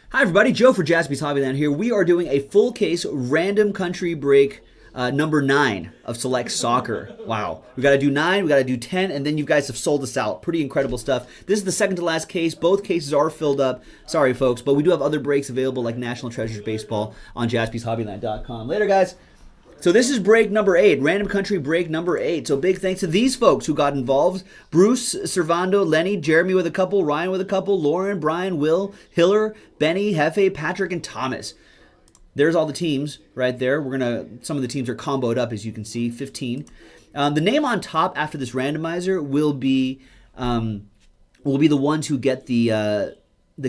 Hi everybody, Joe for Jaspy's Hobbyland here. We are doing a full case random country break number 9 of Select Soccer. Wow. We got to do 9, we got to do 10, and then you guys have sold us out. Pretty incredible stuff. This is the second to last case. Both cases are filled up. Sorry folks, but we do have other breaks available like National Treasures Baseball on jaspyshobbyland.com. Later guys. So this is break number 8, random country break number 8. So big thanks to these folks who got involved. Bruce, Servando, Lenny, Jeremy with a couple, Ryan with a couple, Lauren, Brian, Will, Hiller, Benny, Hefe, Patrick, and Thomas. There's all the teams right there. Some of the teams are comboed up as you can see, 15. The name on top after this randomizer will be the ones who get the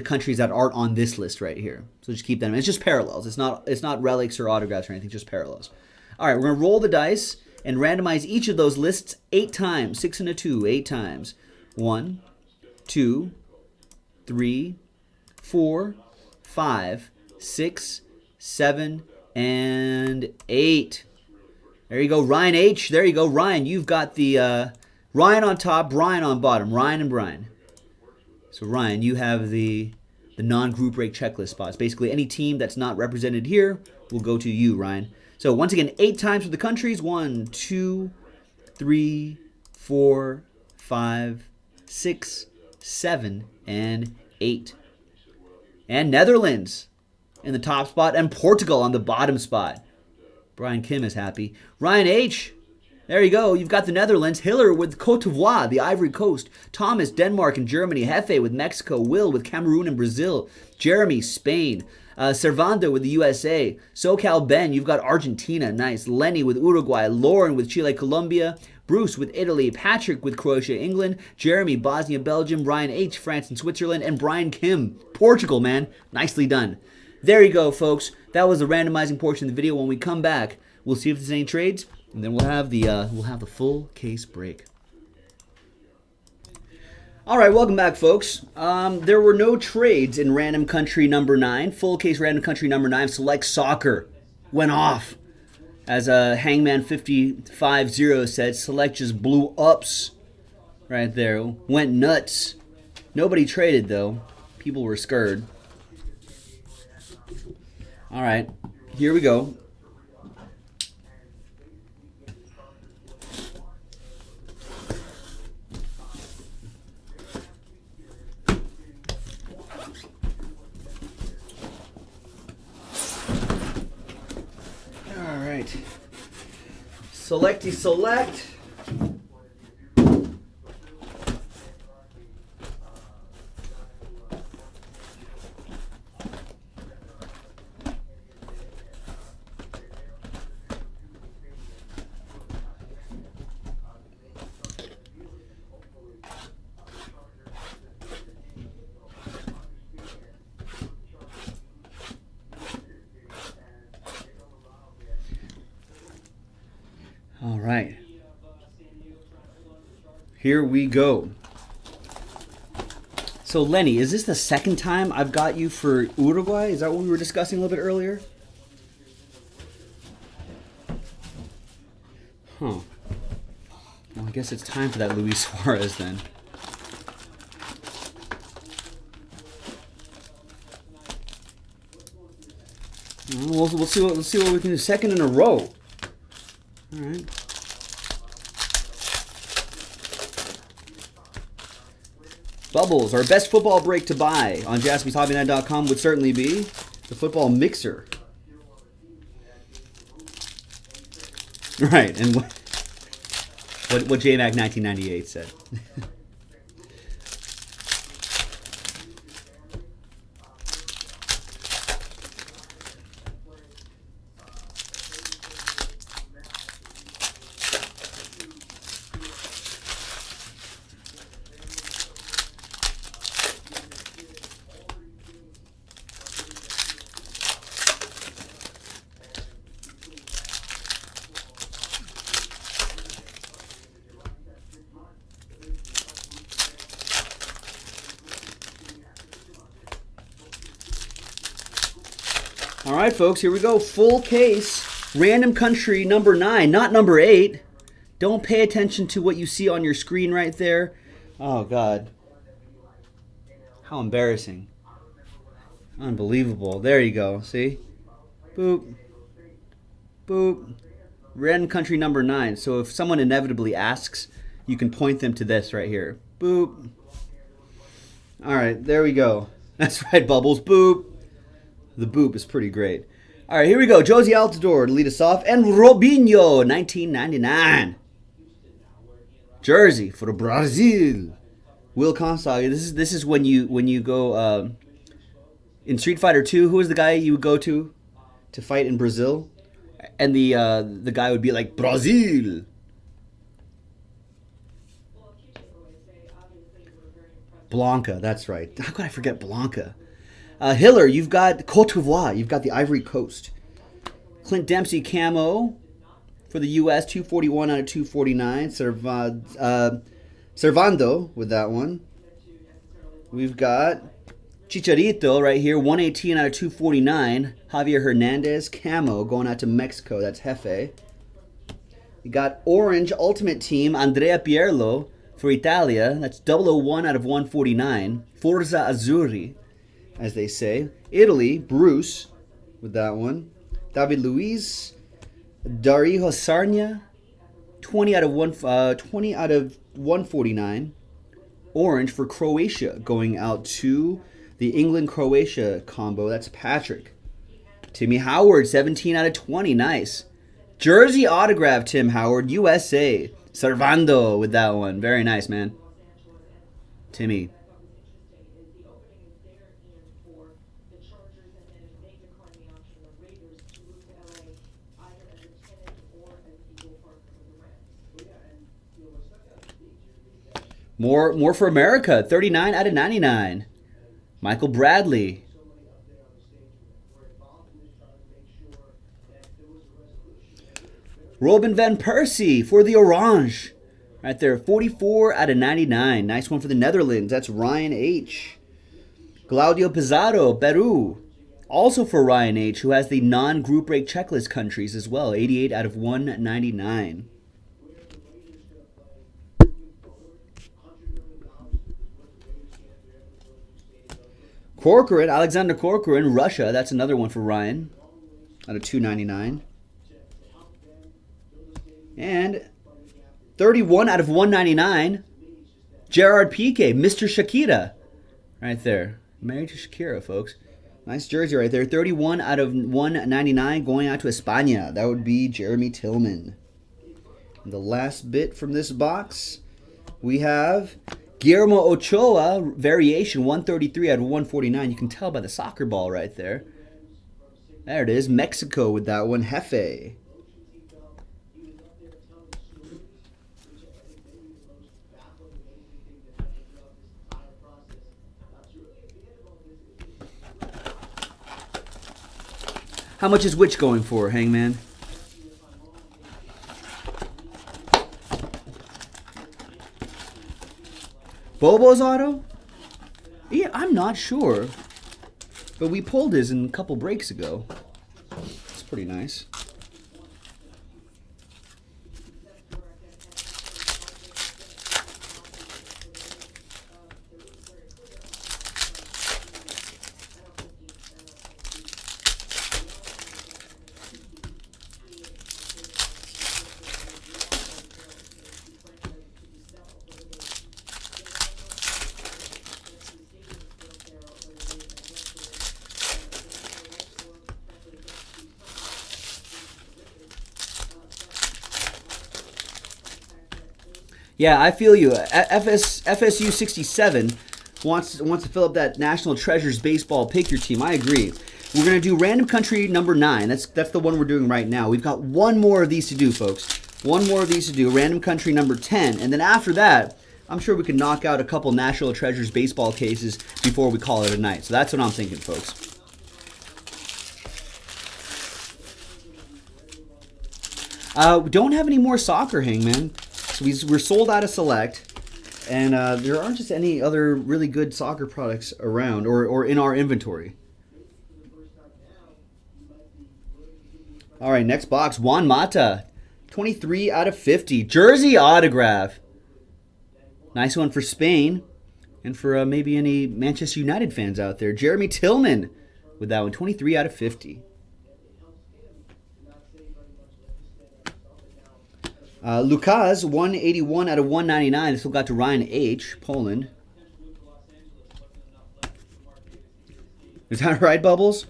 countries that aren't on this list right here. So just keep them. It's just parallels. It's not relics or autographs or anything, just parallels. All right, we're going to roll the dice and randomize each of those lists 8 times. 6 and a 2, 8 times. 1, 2, 3, 4, 5, 6, 7, and 8. There you go, Ryan H. There you go, Ryan. You've got the Ryan on top, Brian on bottom. Ryan and Brian. So Ryan, you have the non-group break checklist spots. Basically, any team that's not represented here will go to you, Ryan. So once again, 8 times for the countries. 1, 2, 3, 4, 5, 6, 7, and 8. And Netherlands in the top spot, and Portugal on the bottom spot. Brian Kim is happy. Ryan H., there you go. You've got the Netherlands. Hiller with Cote d'Ivoire, the Ivory Coast. Thomas, Denmark and Germany. Hefe with Mexico. Will with Cameroon and Brazil. Jeremy, Spain. Servando with the USA. SoCal Ben, you've got Argentina. Nice. Lenny with Uruguay. Lauren with Chile, Colombia. Bruce with Italy. Patrick with Croatia, England. Jeremy, Bosnia, Belgium. Ryan H., France and Switzerland. And Brian Kim, Portugal, man. Nicely done. There you go, folks. That was the randomizing portion of the video. When we come back, we'll see if there's any trades, and then we'll have the full case break. All right, welcome back, folks. There were no trades in random country number 9. Full case random country number 9. Select Soccer went off. As Hangman 550 said, Select just blew ups right there. Went nuts. Nobody traded, though. People were scared. All right, here we go. All right. Selecty select. All right. Here we go. So Lenny, is this the second time I've got you for Uruguay? Is that what we were discussing a little bit earlier? Huh. Well, I guess it's time for that Luis Suarez then. We'll see what we can do. Second in a row. All right. Bubbles, our best football break to buy on jaspyshobbyland.com would certainly be the football mixer. Right, and what JMac 1998 said. All right, folks, here we go. Full case, random country number 9, not number 8. Don't pay attention to what you see on your screen right there. Oh, God. How embarrassing. Unbelievable. There you go. See? Boop. Boop. Random country number 9. So if someone inevitably asks, you can point them to this right here. Boop. All right, there we go. That's right, Bubbles. Boop. The boop is pretty great. All right, here we go. Josie Altidore to lead us off. And Robinho, 1999. Jersey for Brazil. Will Consag. This is when you go in Street Fighter 2. Who was the guy you would go to fight in Brazil? And the guy would be like Brazil. Blanca, that's right. How could I forget Blanca? Hiller, you've got Côte d'Ivoire. You've got the Ivory Coast. Clint Dempsey camo for the U.S. 241 out of 249. Servando with that one. We've got Chicharito right here, 118 out of 249. Javier Hernandez camo going out to Mexico. That's Jefe. You got Orange Ultimate Team, Andrea Pirlo for Italia. That's 001 out of 149. Forza Azzurri, as they say. Italy, Bruce with that one. David Luiz, Dario Sarnia, 20 out of 149. Orange for Croatia, going out to the England-Croatia combo. That's Patrick. Timmy Howard, 17 out of 20. Nice. Jersey autograph, Tim Howard, USA. Servando with that one. Very nice, man. Timmy. More for America. 39 out of 99. Michael Bradley. Robin Van Persie for the Orange. Right there, 44 out of 99. Nice one for the Netherlands. That's Ryan H. Claudio Pizarro, Peru. Also for Ryan H., who has the non-group break checklist countries as well. 88 out of 199. Corcoran, Alexander Corcoran, Russia. That's another one for Ryan. Out of 299. And 31 out of 199. Gerard Piqué, Mr. Shakira. Right there. Married to Shakira, folks. Nice jersey right there. 31 out of 199 going out to España. That would be Jeremy Tillman. And the last bit from this box, we have Guillermo Ochoa, variation, 133 out of 149. You can tell by the soccer ball right there. There it is. Mexico with that one. Jefe. How much is which going for, Hangman? Bobo's auto? Yeah, I'm not sure. But we pulled his in a couple breaks ago. It's pretty nice. Yeah, I feel you. FSU 67 wants to fill up that National Treasures baseball pick your team. I agree. We're going to do random country number 9. That's the one we're doing right now. We've got one more of these to do, folks. One more of these to do. Random country number 10. And then after that, I'm sure we can knock out a couple National Treasures baseball cases before we call it a night. So that's what I'm thinking, folks. We don't have any more soccer, Hangman. So we're sold out of Select, and there aren't just any other really good soccer products around or in our inventory. All right, next box, Juan Mata, 23 out of 50. Jersey autograph. Nice one for Spain, and for maybe any Manchester United fans out there. Jeremy Tillman with that one. 23 out of 50. Lucas, 181 out of 199. This will go to Ryan H., Poland. Is that right, Bubbles?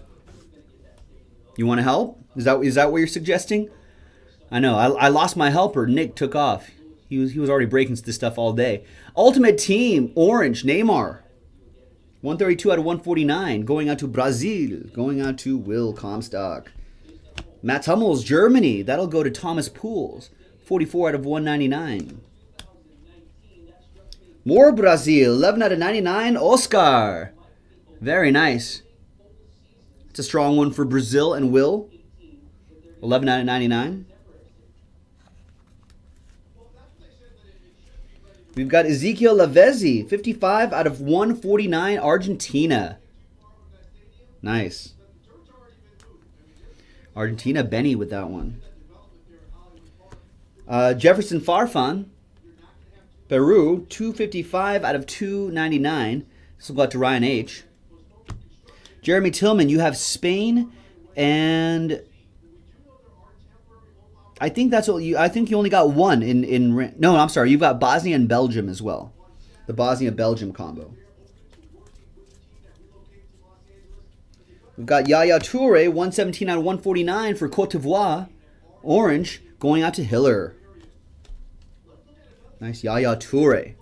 You want to help? Is that what you're suggesting? I know. I lost my helper. Nick took off. He was already breaking this stuff all day. Ultimate Team, orange, Neymar. 132 out of 149. Going out to Brazil. Going out to Will Comstock. Matt Hummels, Germany. That'll go to Thomas Pools. 44 out of 199. More Brazil. 11 out of 99. Oscar. Very nice. It's a strong one for Brazil and Will. 11 out of 99. We've got Ezekiel Lavezzi, 55 out of 149, Argentina. Nice. Argentina, Benny with that one. Jefferson Farfan, Peru, 255 out of 299. This will go out to Ryan H. Jeremy Tillman, you have Spain and I think that's what you. I think you only got one in. No, I'm sorry. You've got Bosnia and Belgium as well. The Bosnia-Belgium combo. We've got Yaya Toure, 117 out of 149 for Cote d'Ivoire. Orange going out to Hiller. Nice Yaya Toure.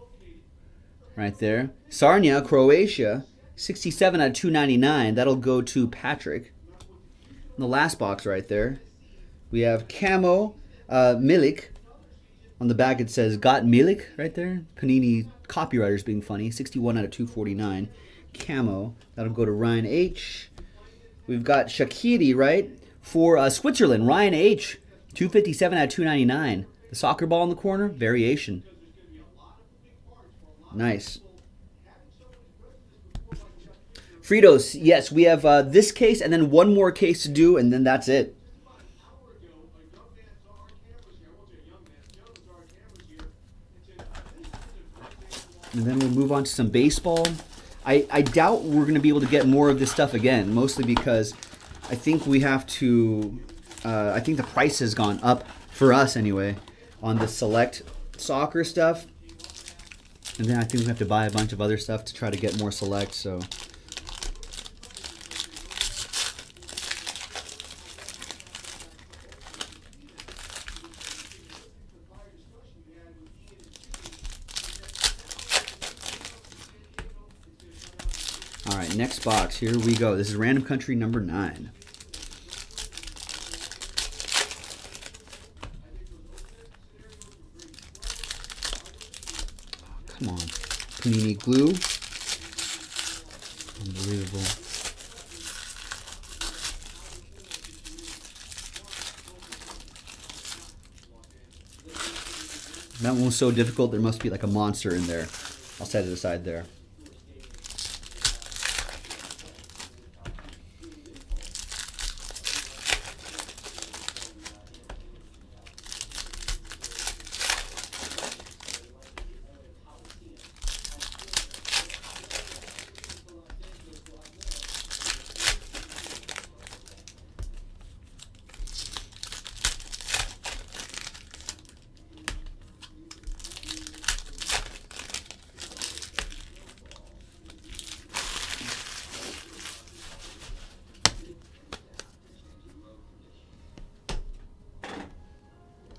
Right there. Sarnia, Croatia, 67 out of 299. That'll go to Patrick. In the last box right there. We have Camo Milik. On the back it says Got Milik right there. Panini copywriters being funny. 61 out of 249. Camo. That'll go to Ryan H. We've got Shaqiri, right? For Switzerland. Ryan H. 257 out of 299. The soccer ball in the corner. Variation. Nice. Fritos. Yes, we have this case and then one more case to do and then that's it. And then we'll move on to some baseball. I doubt we're going to be able to get more of this stuff again, mostly because I think we have to, I think the price has gone up, for us anyway, on the select soccer stuff. And then I think we have to buy a bunch of other stuff to try to get more select, so. All right, next box. Here we go. This is Random Country number 9. Come on. Panini glue. Unbelievable. That one was so difficult, there must be like a monster in there. I'll set it aside there.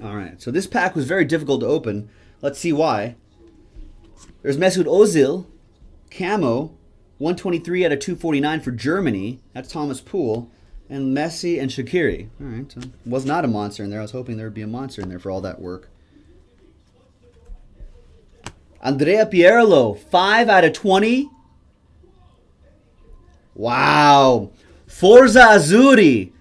All right, so this pack was very difficult to open. Let's see why. There's Mesut Ozil, Camo, 123 out of 249 for Germany. That's Thomas Poole. And Messi and Shaqiri. All right, so was not a monster in there. I was hoping there would be a monster in there for all that work. Andrea Pirlo, 5 out of 20. Wow. Forza Azzurri.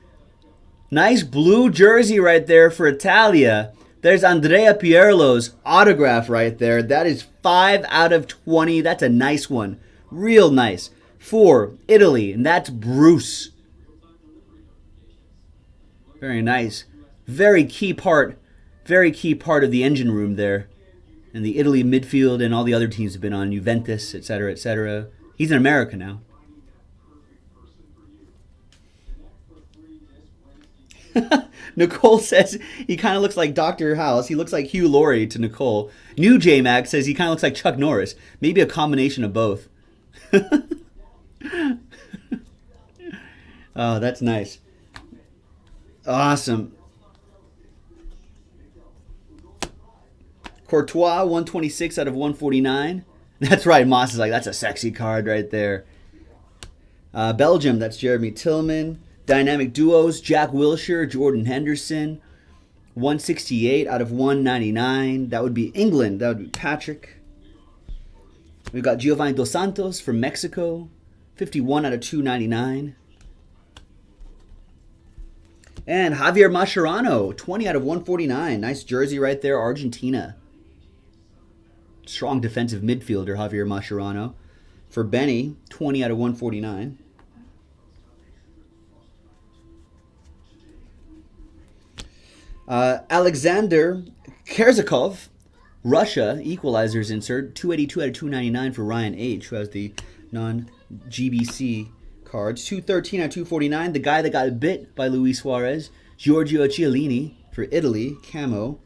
Nice blue jersey right there for Italia. There's Andrea Pirlo's autograph right there. That is 5 out of 20. That's a nice one. Real nice. For Italy, and that's Bruce. Very nice. Very key part of the engine room there. And the Italy midfield and all the other teams have been on, Juventus, etc., etc. He's in America now. Nicole says he kind of looks like Dr. House. He looks like Hugh Laurie to Nicole. New J-Mac says he kind of looks like Chuck Norris. Maybe a combination of both. Oh, that's nice. Awesome. Courtois, 126 out of 149. That's right. Moss is like, that's a sexy card right there. Belgium, that's Jeremy Tillman. Dynamic duos, Jack Wilshere, Jordan Henderson. 168 out of 199. That would be England. That would be Patrick. We've got Giovanni Dos Santos from Mexico. 51 out of 299. And Javier Mascherano, 20 out of 149. Nice jersey right there, Argentina. Strong defensive midfielder, Javier Mascherano. For Benny, 20 out of 149. Alexander Kerzakov, Russia, equalizers insert, 282 out of 299 for Ryan H., who has the non-GBC cards. 213 out of 249, the guy that got bit by Luis Suarez, Giorgio Chiellini for Italy, camo.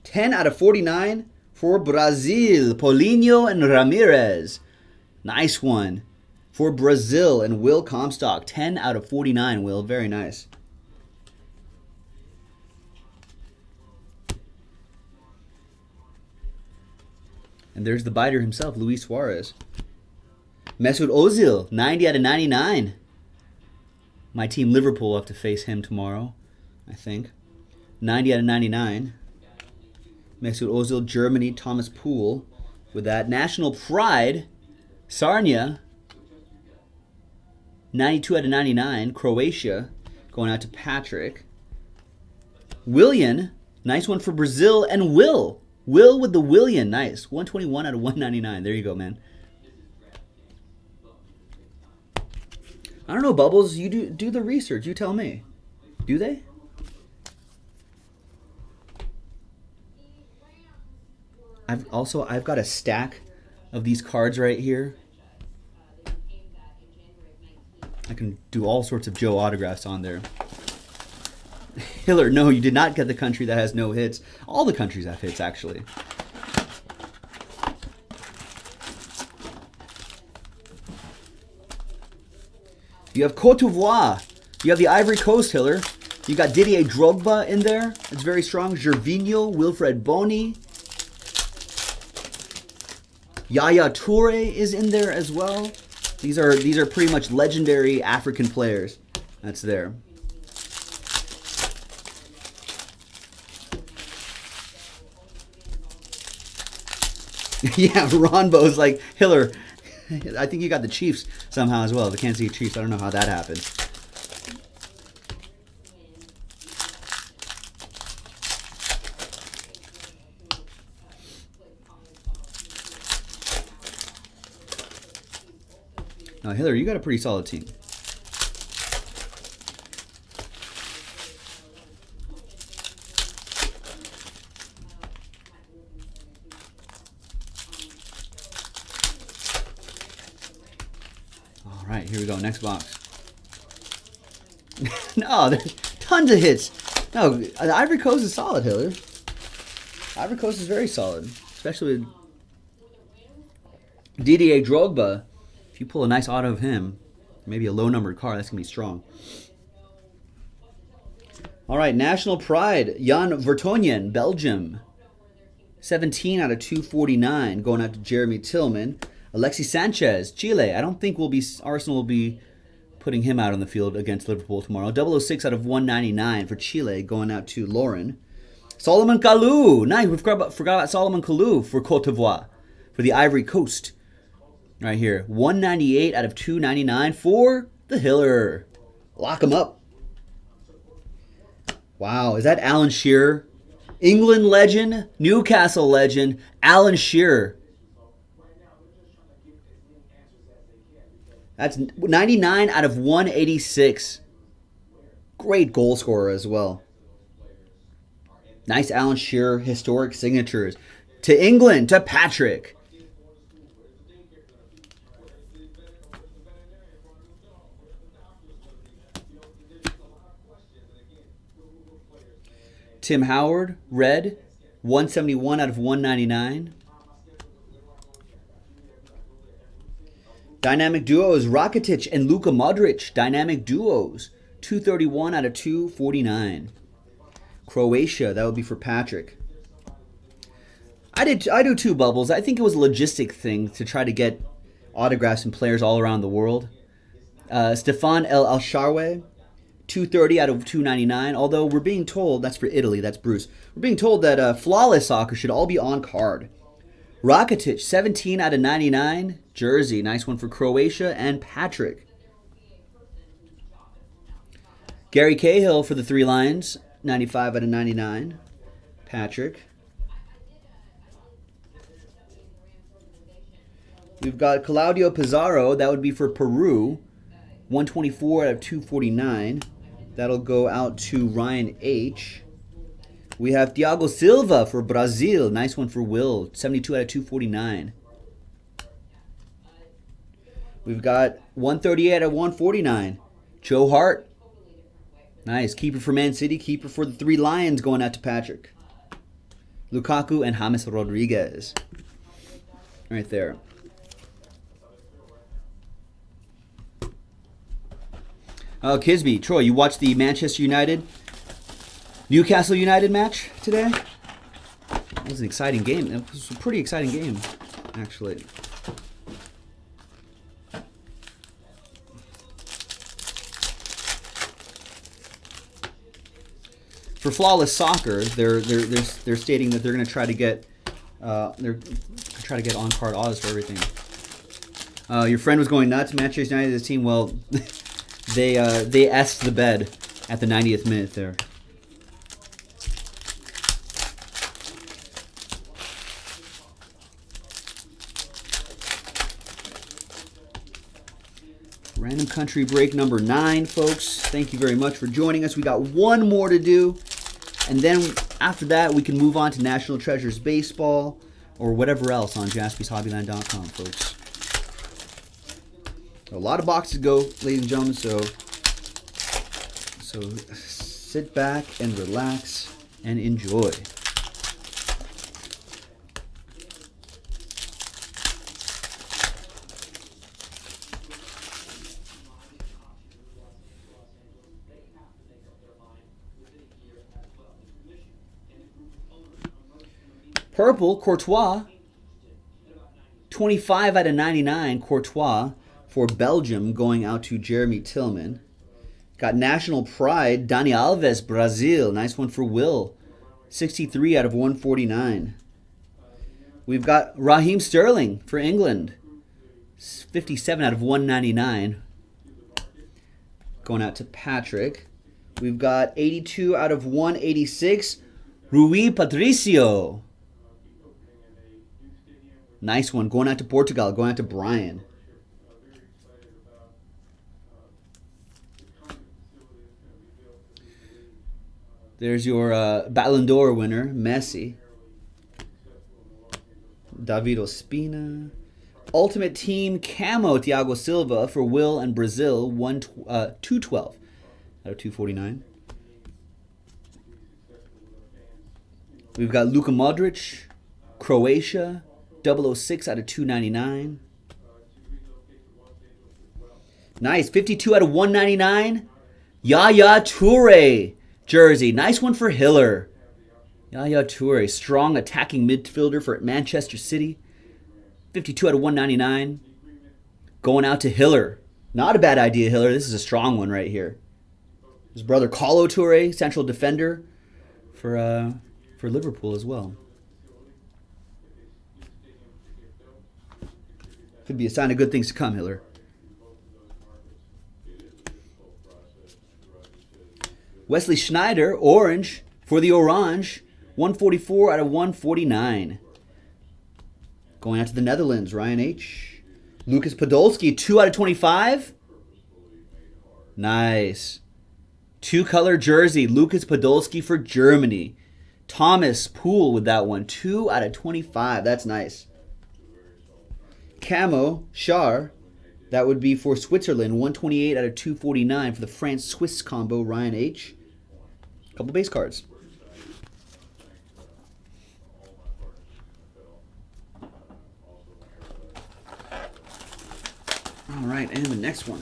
10 out of 49 for Brazil, Paulinho and Ramirez. Nice one. For Brazil and Will Comstock, 10 out of 49, Will. Very nice. And there's the biter himself, Luis Suarez. Mesut Ozil, 90 out of 99. My team Liverpool will have to face him tomorrow, I think. 90 out of 99. Mesut Ozil, Germany, Thomas Poole. With that, National Pride, Sarnia. 92 out of 99. Croatia, going out to Patrick. Willian, nice one for Brazil. And Will with the Willian, nice. 121 out of 199. There you go, man. I don't know, Bubbles. You do the research. You tell me. Do they? I've got a stack of these cards right here. I can do all sorts of Joe autographs on there. Hiller, no, you did not get the country that has no hits. All the countries have hits, actually. You have Côte d'Ivoire. You have the Ivory Coast, Hiller. You got Didier Drogba in there. It's very strong. Gervinho, Wilfred Bony. Yaya Toure is in there as well. These are pretty much legendary African players. That's there. Yeah, Ronbo's like, Hiller, I think you got the Chiefs somehow as well. The Kansas City Chiefs. I don't know how that happened. Now, Hiller, you got a pretty solid team. All right, here we go. Next box. No, there's tons of hits. No, the Ivory Coast is solid, Hiller. Ivory Coast is very solid, especially with Didier Drogba. If you pull a nice auto of him, maybe a low-numbered card, that's going to be strong. All right, National Pride, Jan Vertonghen, Belgium. 17 out of 249, going out to Jeremy Tillman. Alexis Sanchez, Chile. I don't think Arsenal will be putting him out on the field against Liverpool tomorrow. 006 out of 199 for Chile, going out to Lauren. Solomon Kalou. Nice, we forgot about Solomon Kalou for Côte d'Ivoire, for the Ivory Coast. Right here, 198 out of 299 for the Hiller. Lock him up. Wow, is that Alan Shearer? England legend, Newcastle legend, Alan Shearer. That's 99 out of 186. Great goal scorer as well. Nice Alan Shearer historic signatures. To England, to Patrick. Tim Howard, red, 171 out of 199. Dynamic duos, Rakitic and Luka Modric. Dynamic duos, 231 out of 249. Croatia, that would be for Patrick. I do two bubbles. I think it was a logistic thing to try to get autographs and players all around the world. Stefan El Alsharwe, 230 out of 299. Although we're being told, that's for Italy, that's Bruce. We're being told that Flawless Soccer should all be on card. Rakitic, 17 out of 99. Jersey, nice one for Croatia and Patrick. Gary Cahill for the Three Lions, 95 out of 99. Patrick. We've got Claudio Pizarro, that would be for Peru, 124 out of 249. That'll go out to Ryan H. We have Thiago Silva for Brazil. Nice one for Will. 72 out of 249. We've got 138 out of 149. Joe Hart. Nice. Keeper for Man City. Keeper for the Three Lions going out to Patrick. Lukaku and James Rodriguez. Right there. Kisby, Troy, you watched the Manchester United Newcastle United match today? It was an exciting game. It was a pretty exciting game, actually. For Flawless Soccer, they're stating that they're going to try to get on card autos for everything. Your friend was going nuts. Manchester United, this team, well, they S'd the bed at the 90th minute there. Random country break number 9, folks. Thank you very much for joining us. We got one more to do. And then after that, we can move on to National Treasures Baseball or whatever else on JaspysHobbyland.com, folks. A lot of boxes to go, ladies and gentlemen. So sit back and relax and enjoy. Purple, Courtois, 25 out of 99, Courtois for Belgium going out to Jeremy Tillman. Got National Pride, Dani Alves, Brazil, nice one for Will, 63 out of 149. We've got Raheem Sterling for England, 57 out of 199, going out to Patrick. We've got 82 out of 186, Rui Patricio. Nice one. Going out to Portugal. Going out to Brian. There's your Ballon d'Or winner, Messi. David Ospina. Ultimate Team Camo, Thiago Silva for Will and Brazil, 212 out of 249. We've got Luka Modric, Croatia, 006 out of 299. Nice. 52 out of 199. Yaya Toure jersey. Nice one for Hiller. Yaya Toure, strong attacking midfielder for Manchester City. 52 out of 199. Going out to Hiller. Not a bad idea, Hiller. This is a strong one right here. His brother Colo Toure, central defender for Liverpool as well. Could be a sign of good things to come, Hiller. Wesley Schneider, orange, for the Orange, 144 out of 149. Going out to the Netherlands, Ryan H. Lucas Podolski, 2 out of 25. Nice. Two-color jersey, Lucas Podolski for Germany. Thomas Poole with that one, 2 out of 25. That's nice. Camo, Char, that would be for Switzerland, 128 out of 249 for the France-Swiss combo, Ryan H. Couple base cards. All right, and the next one.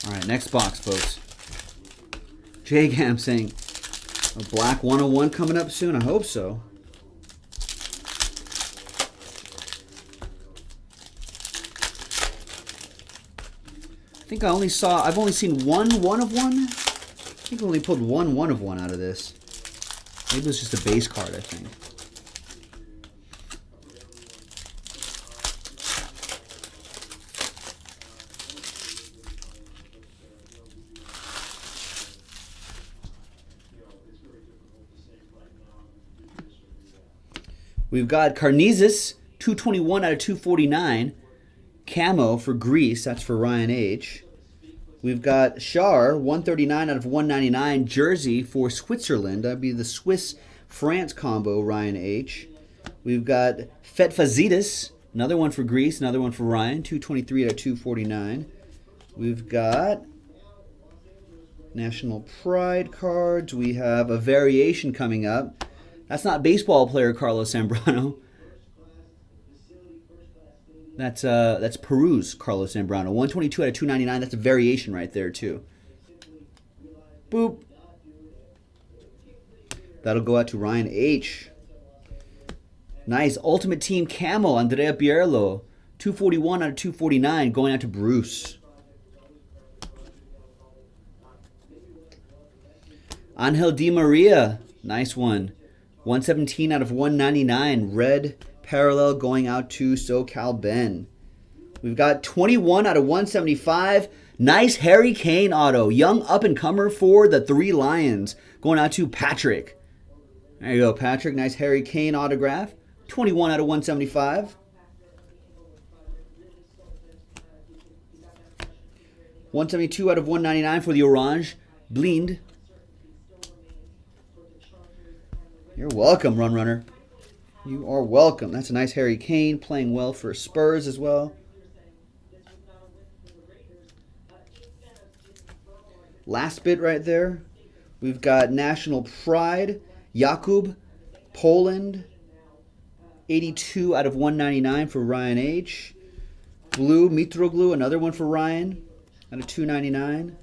All right, next box, folks. J-Gam saying a black 101 coming up soon. I hope so. I think I've only seen one of one. I think I only pulled one of one out of this. Maybe it was just a base card, I think. We've got Carnizis, 221 out of 249. Camo for Greece, that's for Ryan H. We've got Shar, 139 out of 199. Jersey for Switzerland. That'd be the Swiss-France combo, Ryan H. We've got Fetfazidis, another one for Greece, another one for Ryan, 223 out of 249. We've got National Pride cards. We have a variation coming up. That's not baseball player Carlos Zambrano. That's Peru's Carlos Zambrano. 122 out of 299. That's a variation right there, too. Boop. That'll go out to Ryan H. Nice. Ultimate Team Camo, Andrea Pierlo. 241 out of 249, going out to Bruce. Angel Di Maria. Nice one. 117 out of 199. Red parallel going out to SoCal Ben. We've got 21 out of 175. Nice Harry Kane auto. Young up-and-comer for the Three Lions. Going out to Patrick. There you go, Patrick. Nice Harry Kane autograph. 21 out of 175. 172 out of 199 for the Orange. Blind. You're welcome, Run Runner. You are welcome. That's a nice Harry Kane, playing well for Spurs as well. Last bit right there. We've got National Pride, Jakub, Poland, 82 out of 199 for Ryan H. Blue, Mitroglou, another one for Ryan, out of 299.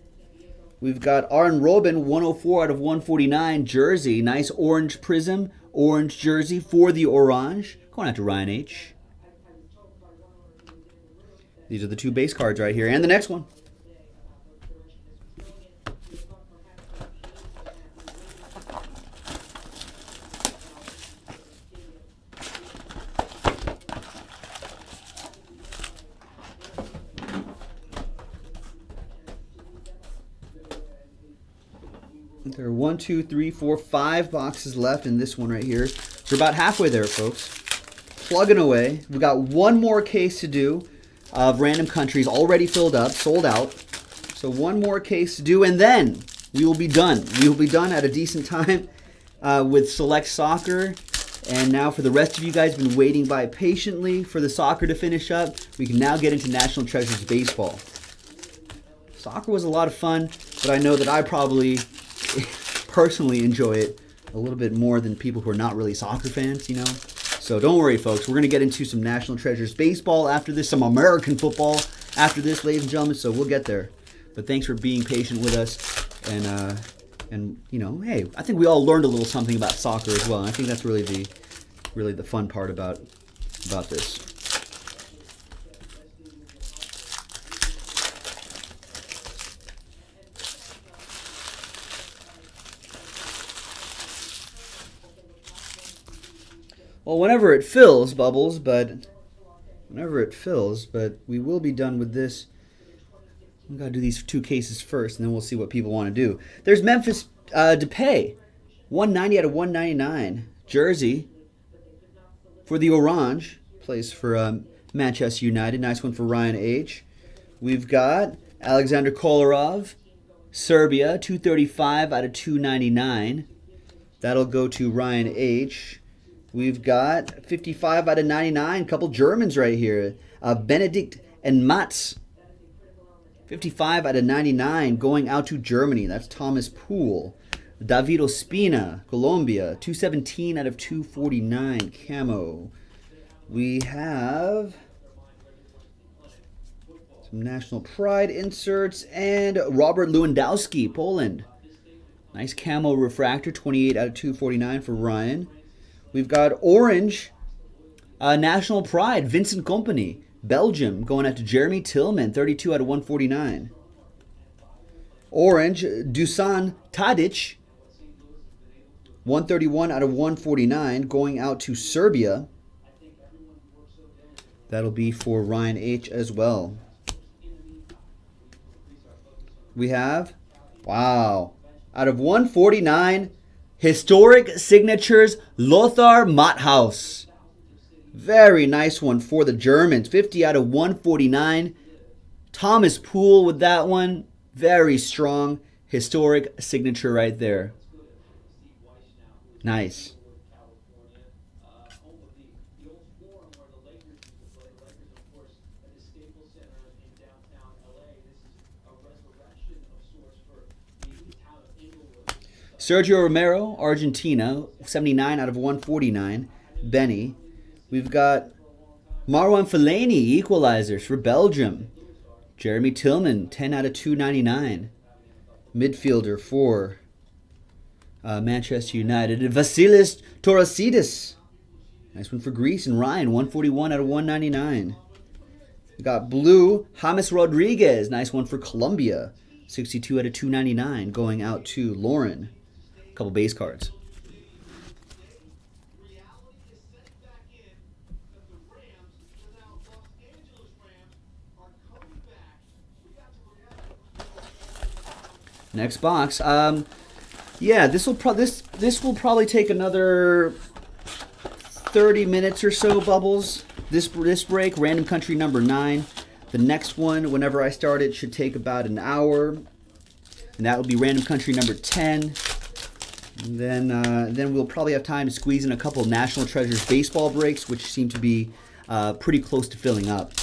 We've got Arjen Robben, 104 out of 149, jersey. Nice orange prism, orange jersey for the Orange. Going out to Ryan H. These are the two base cards right here. And the next one. There are 1, 2, 3, 4, 5 boxes left in this one right here. We're about halfway there, folks. Plugging away. We've got one more case to do of random countries already filled up, sold out. So one more case to do, and then we will be done. We will be done at a decent time with Select Soccer. And now for the rest of you guys been waiting by patiently for the soccer to finish up, we can now get into National Treasures Baseball. Soccer was a lot of fun, but I know that I probably personally enjoy it a little bit more than people who are not really soccer fans, you know. So don't worry, folks. We're going to get into some National Treasures Baseball after this, some American football after this, ladies and gentlemen. So we'll get there. But thanks for being patient with us. And you know, hey, I think we all learned a little something about soccer as well. And I think that's really the fun part about this. Well, whenever it fills, Bubbles, but we will be done with this. We've got to do these two cases first, and then we'll see what people want to do. There's Memphis Depay, 190 out of 199, jersey for the Orange, plays for Manchester United. Nice one for Ryan H. We've got Alexander Kolarov, Serbia, 235 out of 299. That'll go to Ryan H. We've got 55 out of 99. Couple Germans right here. Benedict and Mats. 55 out of 99 going out to Germany. That's Thomas Poole. David Ospina, Colombia. 217 out of 249. Camo. We have some National Pride inserts. And Robert Lewandowski, Poland. Nice camo refractor. 28 out of 249 for Ryan. We've got orange National Pride, Vincent Kompany, Belgium, going out to Jeremy Tillman, 32 out of 149. Orange, Dusan Tadic, 131 out of 149, going out to Serbia. That'll be for Ryan H. as well. We have, wow, out of 149, Historic Signatures, Lothar Matthaus. Very nice one for the Germans. 50 out of 149. Thomas Poole with that one. Very strong. Historic signature right there. Nice. Sergio Romero, Argentina, 79 out of 149. Benny. We've got Marwan Fellaini, equalizers for Belgium. Jeremy Tillman, 10 out of 299. Midfielder for Manchester United. Vasilis Torasidis. Nice one for Greece. And Ryan, 141 out of 199. We got blue, James Rodriguez. Nice one for Colombia. 62 out of 299 going out to Lauren. Couple base cards. Next box. Yeah, this will probably take another 30 minutes or so, Bubbles. This break, random country number 9. The next one, whenever I start it, should take about an hour, and that will be random country number 10. And then we'll probably have time to squeeze in a couple of National Treasures baseball breaks, which seem to be pretty close to filling up.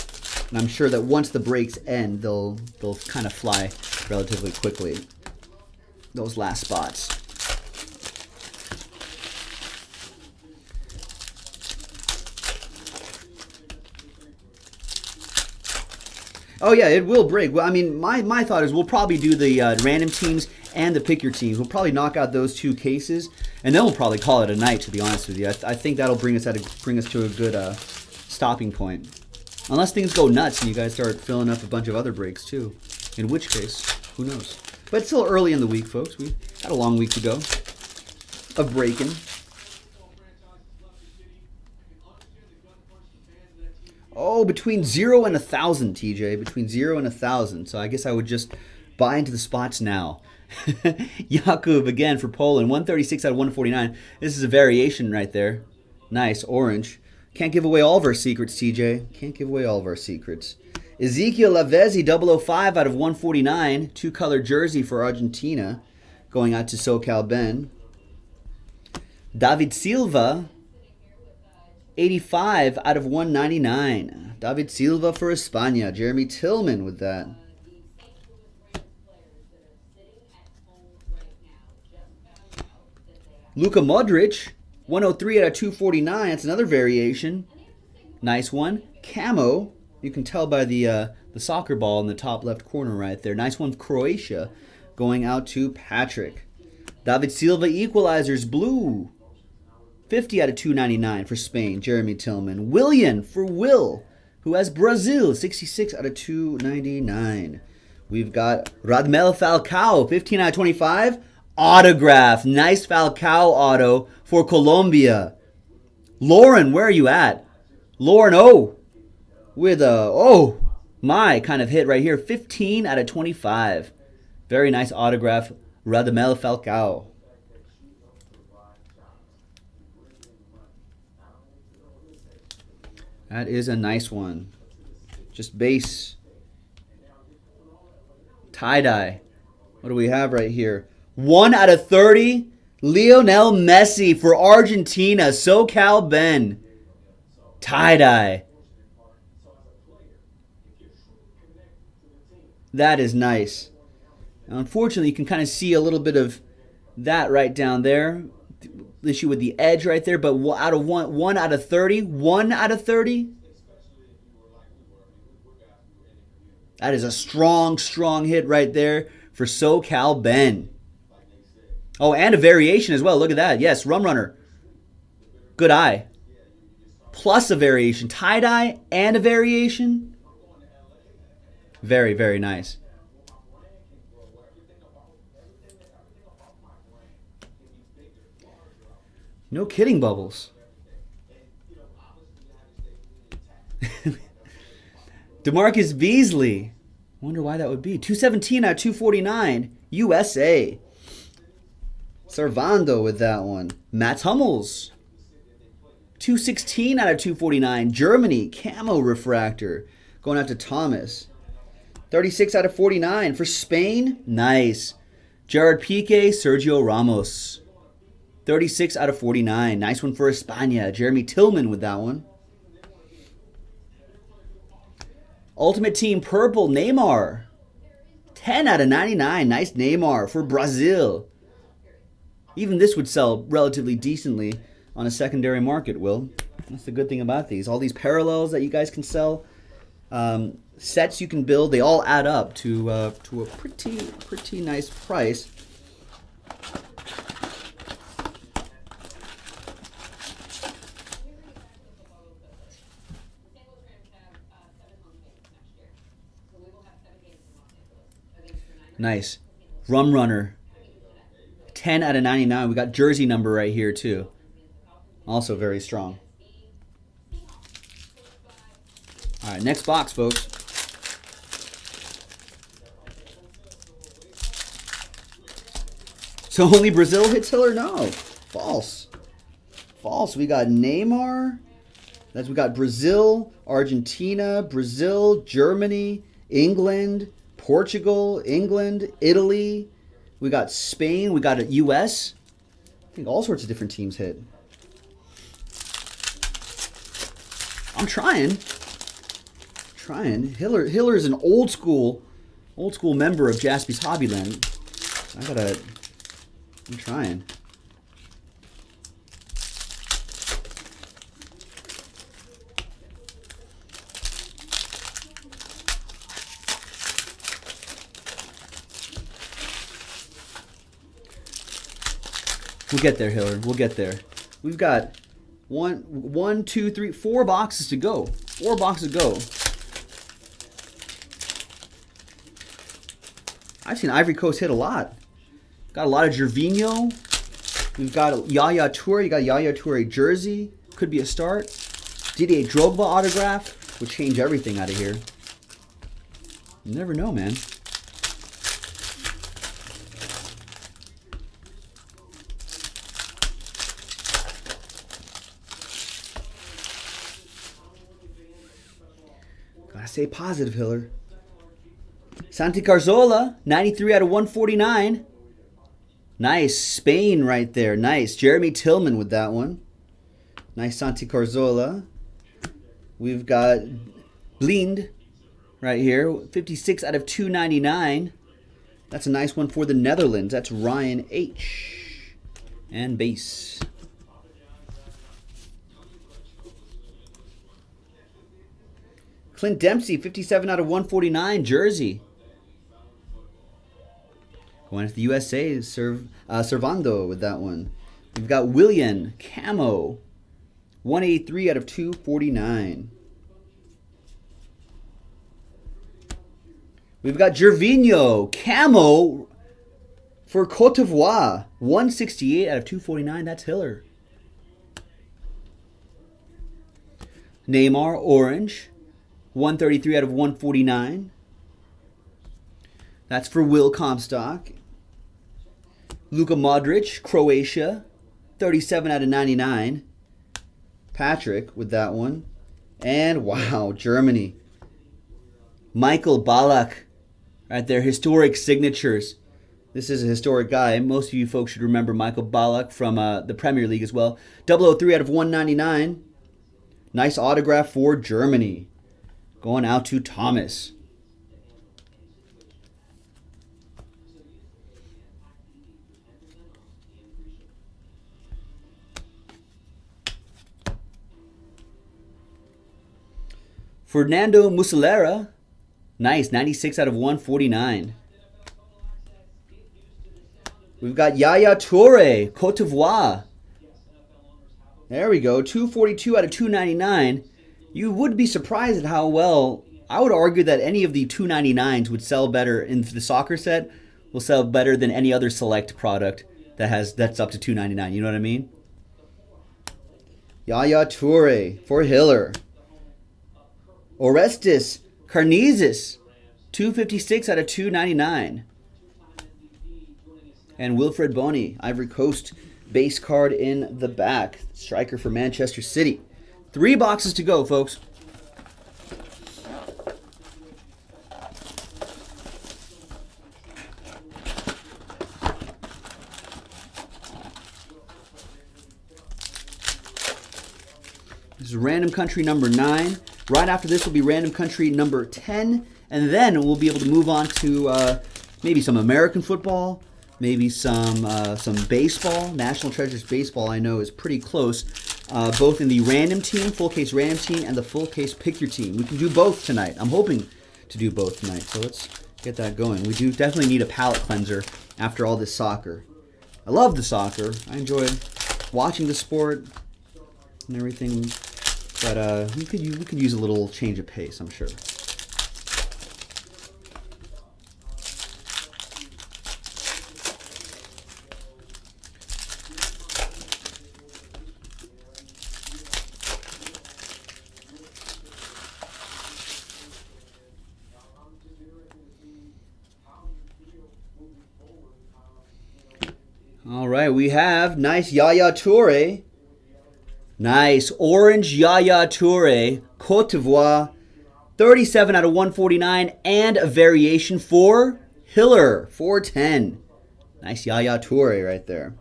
And I'm sure that once the breaks end, they'll kind of fly relatively quickly. Those last spots. Oh yeah, it will break. Well, I mean, my thought is we'll probably do the random teams and the pick your teams. We'll probably knock out those 2 cases, and then we'll probably call it a night. To be honest with you, I think that'll bring us to a good stopping point. Unless things go nuts and you guys start filling up a bunch of other breaks too, in which case, who knows? But it's still early in the week, folks. We got a long week to go of breaking. Oh, between 0 and 1,000, TJ. Between 0 and 1,000. So I guess I would just buy into the spots now. Jakub again for Poland. 136 out of 149. This is a variation right there. Nice, orange. Can't give away all of our secrets, TJ. Can't give away all of our secrets. Ezekiel Lavezzi, 005 out of 149. 2-color jersey for Argentina. Going out to SoCal Ben. David Silva, 85 out of 199. David Silva for España. Jeremy Tillman with that. Luka Modric, 103 out of 249. That's another variation. Nice one. Camo. You can tell by the soccer ball in the top left corner right there. Nice one, Croatia, going out to Patrick. David Silva, equalizers, blue. 50 out of 299 for Spain, Jeremy Tillman. Willian for Will, who has Brazil, 66 out of 299. We've got Radmel Falcao, 15 out of 25. Autograph. Nice Falcao auto for Colombia. Lauren, where are you at? Lauren O. With a, oh my, kind of hit right here. 15 out of 25. Very nice autograph. Radamel Falcao. That is a nice one. Just base. Tie-dye. What do we have right here? 1 out of 30. Lionel Messi for Argentina. SoCal Ben. Tie-dye. That is nice. Now, unfortunately, you can kind of see a little bit of that right down there. The issue with the edge right there. But out of 1 out of 30. 1 out of 30. That is a strong, strong hit right there for SoCal Ben. Oh, and a variation as well. Look at that. Yes, Rum Runner. Good eye. Plus a variation. Tie-dye and a variation. Very, very nice. No kidding, Bubbles. DeMarcus Beasley. Wonder why that would be. 217 out of 249. USA. Servando with that one. Matt Hummels. 216 out of 249. Germany. Camo refractor. Going out to Thomas. 36 out of 49. For Spain. Nice. Gerard Piqué. Sergio Ramos. 36 out of 49. Nice one for España. Jeremy Tillman with that one. Ultimate Team Purple, Neymar. 10 out of 99. Nice Neymar for Brazil. Even this would sell relatively decently on a secondary market, Will. That's the good thing about these. All these parallels that you guys can sell, sets you can build, they all add up to a pretty nice price. Nice. Rum Runner. 10 out of 99. We got jersey number right here, too. Also very strong. All right, next box, folks. So only Brazil hits Hiller? No. False. False. We got Neymar. We got Brazil, Argentina, Brazil, Germany, England, Portugal, England, Italy. We got Spain. We got a U.S. I think all sorts of different teams hit. I'm trying. Hiller is an old school member of Jaspy's Hobbyland. I'm trying. We'll get there, Hiller. We'll get there. We've got 1, 2, 3, 4 boxes to go. 4 boxes to go. I've seen Ivory Coast hit a lot. Got a lot of Gervinho. We've got Yaya Toure. You got Yaya Toure jersey. Could be a start. Didier Drogba autograph. Would change everything out of here. You never know, man. Gotta stay positive, Hiller. Santi Cazorla, 93 out of 149. Nice. Spain right there. Nice. Jeremy Tillman with that one. Nice Santi Cazorla. We've got Blind right here. 56 out of 299. That's a nice one for the Netherlands. That's Ryan H. And base. Clint Dempsey, 57 out of 149. Jersey. Going to the USA, Servando with that one. We've got Willian, Camo, 183 out of 249. We've got Gervinho, Camo for Cote d'Ivoire, 168 out of 249. That's Hiller. Neymar, orange, 133 out of 149. That's for Will Comstock. Luka Modric, Croatia, 37 out of 99. Patrick with that one. And wow, Germany. Michael Ballack, Right there, historic signatures. This is a historic guy. Most of you folks should remember Michael Ballack from the Premier League as well. 003 out of 199. Nice autograph for Germany. Going out to Thomas. Fernando Muslera. Nice, 96 out of 149. We've got Yaya Toure, Cote d'Ivoire. There we go, 242 out of 299. You would be surprised at how well, I would argue that any of the 299s would sell better in the soccer set, will sell better than any other select product that's up to 299. You know what I mean? Yaya Toure for Hiller. Orestes Carnezis, 256 out of 299. And Wilfred Boney, Ivory Coast base card in the back. Striker for Manchester City. 3 boxes to go, folks. This is random country number 9. Right after this will be random country number 10. And then we'll be able to move on to maybe some American football, maybe some baseball. National Treasures baseball, I know, is pretty close. Both in the random team, full case random team, and the full case pick your team. We can do both tonight. I'm hoping to do both tonight. So let's get that going. We do definitely need a palate cleanser after all this soccer. I love the soccer. I enjoy watching the sport and everything. But we could use a little change of pace, I'm sure. All right, we have nice Yaya Toure. Nice orange Yaya Toure, Cote d'Ivoire, 37 out of 149, and a variation for Hiller, 410. Nice Yaya Toure right there.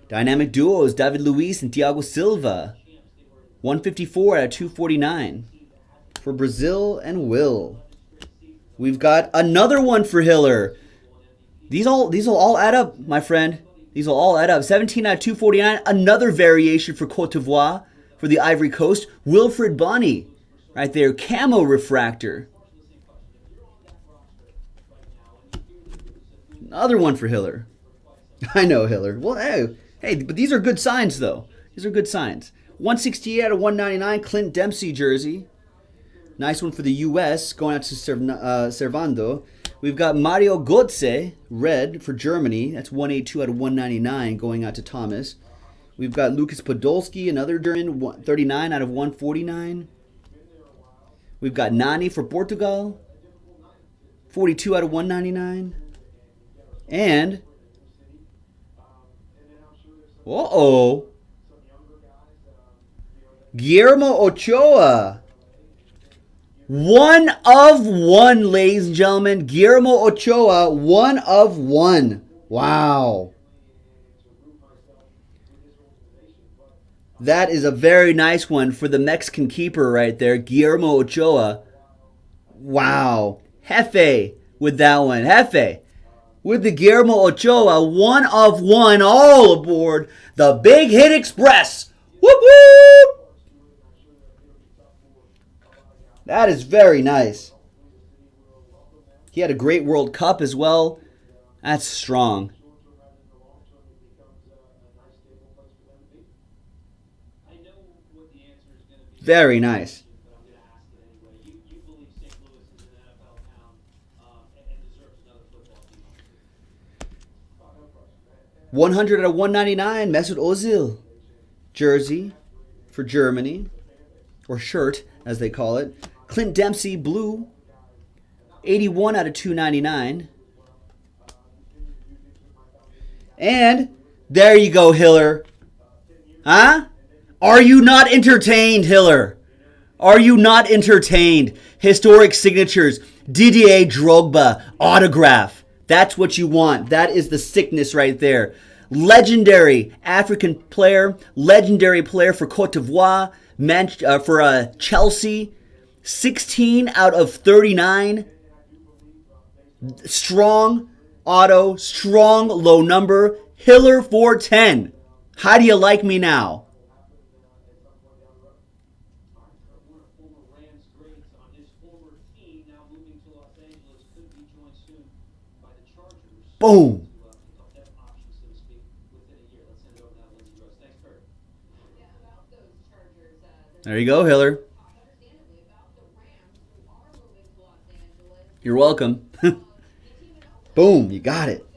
Dynamic duos, David Luiz and Thiago Silva, 154 out of 249 for Brazil and Will. We've got another one for Hiller. These will all add up, my friend. These will all add up. 17 out of 249. Another variation for Cote d'Ivoire for the Ivory Coast. Wilfred Boney, right there. Camo refractor. Another one for Hiller. I know, Hiller. Well, hey, but these are good signs, though. These are good signs. 168 out of 199. Clint Dempsey jersey. Nice one for the U.S. going out to Servando. We've got Mario Götze, red for Germany. That's 182 out of 199 going out to Thomas. We've got Lucas Podolski, another German, 39 out of 149. We've got Nani for Portugal, 42 out of 199. And, Guillermo Ochoa. 1 of 1, ladies and gentlemen. Guillermo Ochoa, 1 of 1. Wow. That is a very nice one for the Mexican keeper right there, Guillermo Ochoa. Wow. Jefe with that one. Jefe with the Guillermo Ochoa, 1 of 1, all aboard the Big Hit Express. Whoop whoop. That is very nice. He had a great World Cup as well. That's strong. Very nice. $100 out of $199, Mesut Ozil jersey for Germany, or shirt as they call it. Clint Dempsey blue, 81 out of 299. And there you go, Hiller. Huh? Are you not entertained, Hiller? Are you not entertained? Historic signatures. Didier Drogba autograph. That's what you want. That is the sickness right there. Legendary African player. Legendary player for Cote d'Ivoire. For Chelsea. 16 out of 39. Strong auto. Strong low number. Hiller 410. How do you like me now? Boom. There you go, Hiller. You're welcome. Boom, you got it.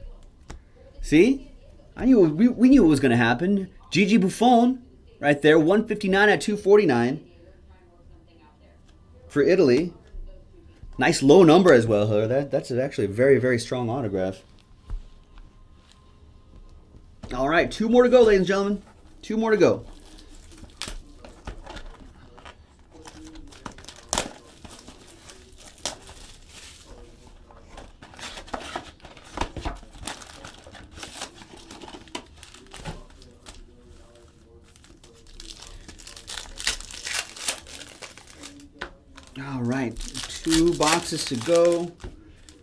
See? I knew we knew it was going to happen. Gigi Buffon, right there, 159 at 249 for Italy. Nice low number as well, Hiller. That's actually a very, very strong autograph. All right, 2 more to go, ladies and gentlemen. 2 more to go. All right, 2 boxes to go.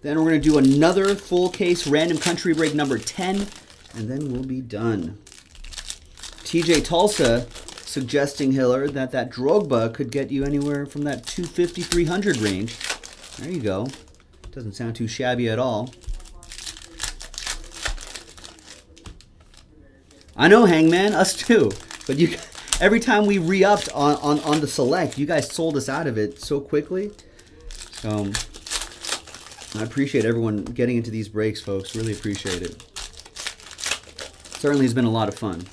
Then we're going to do another full case random country break number 10. And then we'll be done. TJ Tulsa suggesting, Hiller, that Drogba could get you anywhere from that 250, 300 range. There you go. Doesn't sound too shabby at all. I know, Hangman, us too. But you, every time we re-upped on the select, you guys sold us out of it so quickly. So I appreciate everyone getting into these breaks, folks. Really appreciate it. Certainly has been a lot of fun.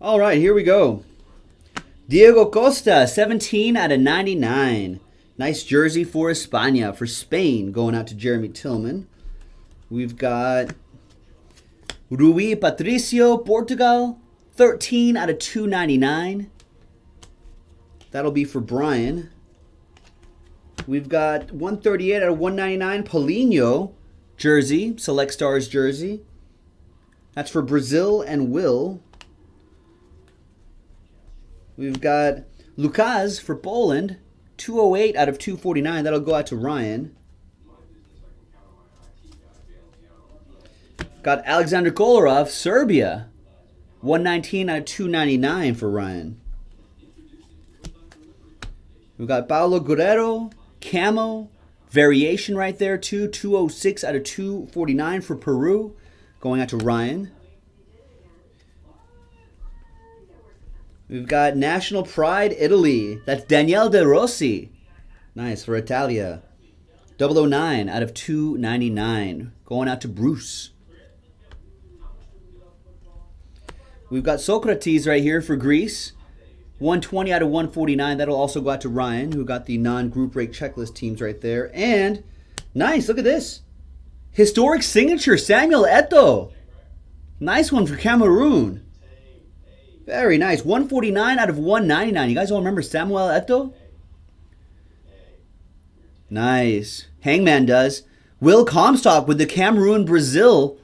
All right, here we go. Diego Costa, 17 out of 99. Nice jersey for España, for Spain, going out to Jeremy Tillman. We've got Rui Patricio, Portugal, 13 out of 299. That'll be for Brian. We've got 138 out of 199, Paulinho jersey, Select Stars jersey. That's for Brazil and Will. We've got Lucas for Poland. 208 out of 249. That'll go out to Ryan. Got Alexander Kolarov, Serbia. 119 out of 299 for Ryan. We've got Paulo Guerrero, Camo. Variation right there too. 206 out of 249 for Peru. Going out to Ryan. We've got National Pride, Italy. That's Daniele De Rossi. Nice, for Italia. 009 out of 299. Going out to Bruce. We've got Socrates right here for Greece. 120 out of 149. That'll also go out to Ryan, who got the non-group break checklist teams right there. And, nice, look at this. Historic signature, Samuel Eto'o. Nice one for Cameroon. Very nice. 149 out of 199. You guys all remember Samuel Eto'o? Nice. Hangman does. Will Comstock with the Cameroon-Brazil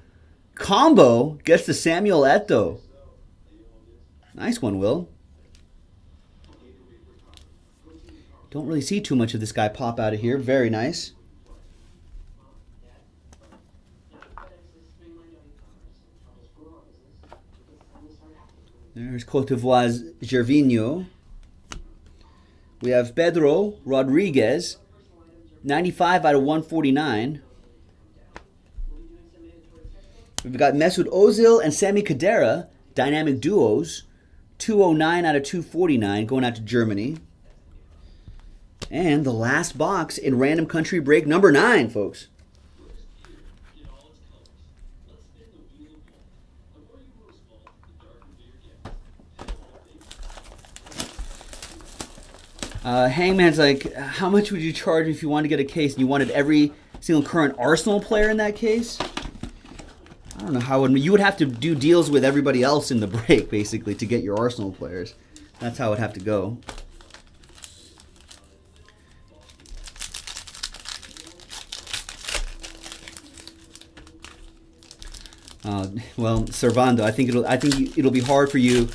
combo gets the Samuel Eto'o. Nice one, Will. Don't really see too much of this guy pop out of here. Very nice. There's Cote d'Ivoire's Gervinho. We have Pedro Rodriguez, 95 out of 149. We've got Mesut Ozil and Sami Khedira, dynamic duos, 209 out of 249, going out to Germany. And the last box in random country break number 9, folks. Hangman's like, how much would you charge if you wanted to get a case and you wanted every single current Arsenal player in that case? I don't know how you would have to do deals with everybody else in the break, basically, to get your Arsenal players. That's how it would have to go. Well, Servando, I think it'll be hard for you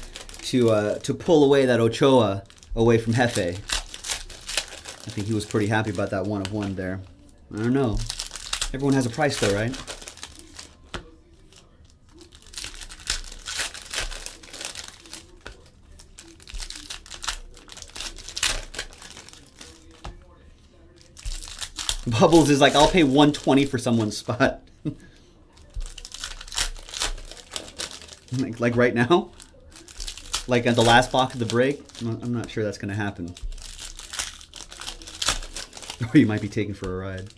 to pull away that Ochoa away from Jefe. I think he was pretty happy about that 1 of 1 there. I don't know. Everyone has a price though, right? Bubbles is like, I'll pay 120 for someone's spot. like right now? Like at the last block of the break? I'm not sure that's going to happen. Or you might be taken for a ride.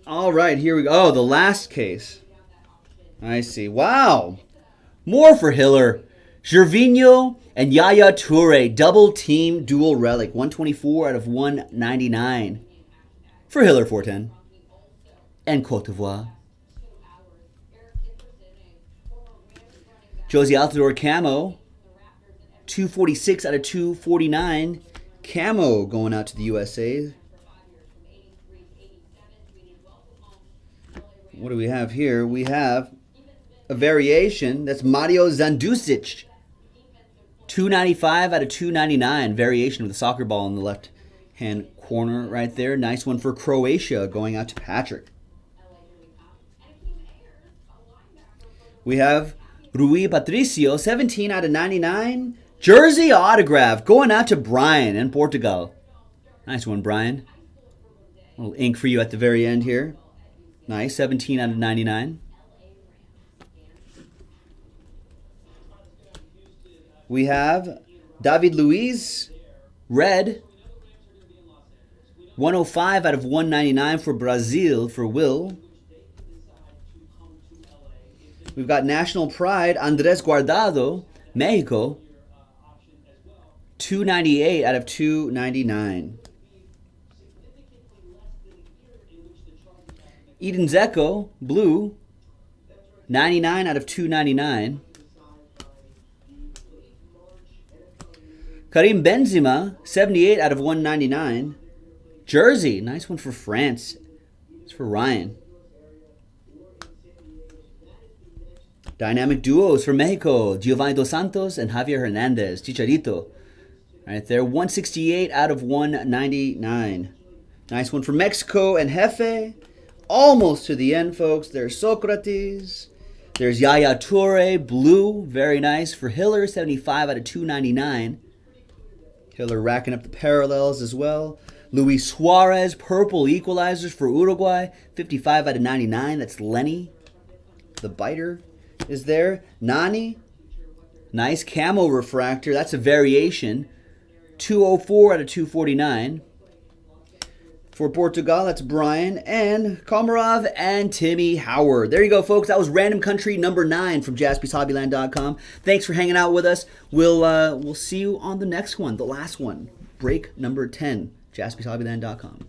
All right, here we go. Oh, the last case. I see. Wow. More for Hiller. Gervinho and Yaya Toure. Double team dual relic. 124 out of 199. For Hiller 410. And Cote d'Ivoire. Josie Altidore Camo. 246 out of 249. Camo going out to the USA. What do we have here? We have a variation. That's Mario Zandusic. 295 out of 299. Variation with a soccer ball in the left-hand corner right there. Nice one for Croatia going out to Patrick. We have Rui Patricio. 17 out of 99. Jersey autograph going out to Brian in Portugal. Nice one, Brian. A little ink for you at the very end here. Nice, 17 out of 99. We have David Luiz, red. 105 out of 199 for Brazil for Will. We've got National Pride, Andres Guardado, Mexico. 298 out of 299. Eden Dzeko, blue, 99 out of 299. Karim Benzema, 78 out of 199. Jersey, nice one for France. It's for Ryan. Dynamic duos for Mexico, Giovanni Dos Santos and Javier Hernandez, Chicharito. Right there, 168 out of 199. Nice one for Mexico and Jefe. Almost to the end, folks. There's Socrates. There's Yaya Toure, blue. Very nice. For Hiller, 75 out of 299. Hiller racking up the parallels as well. Luis Suarez, purple equalizers for Uruguay. 55 out of 99. That's Lenny. The biter is there. Nani. Nice camo refractor. That's a variation. 204 out of 249. For Portugal, that's Brian and Komarov and Timmy Howard. There you go, folks. That was Random Country number 9 from JaspysHobbyland.com. Thanks for hanging out with us. We'll see you on the next one, the last one. Break number 10, JaspysHobbyland.com.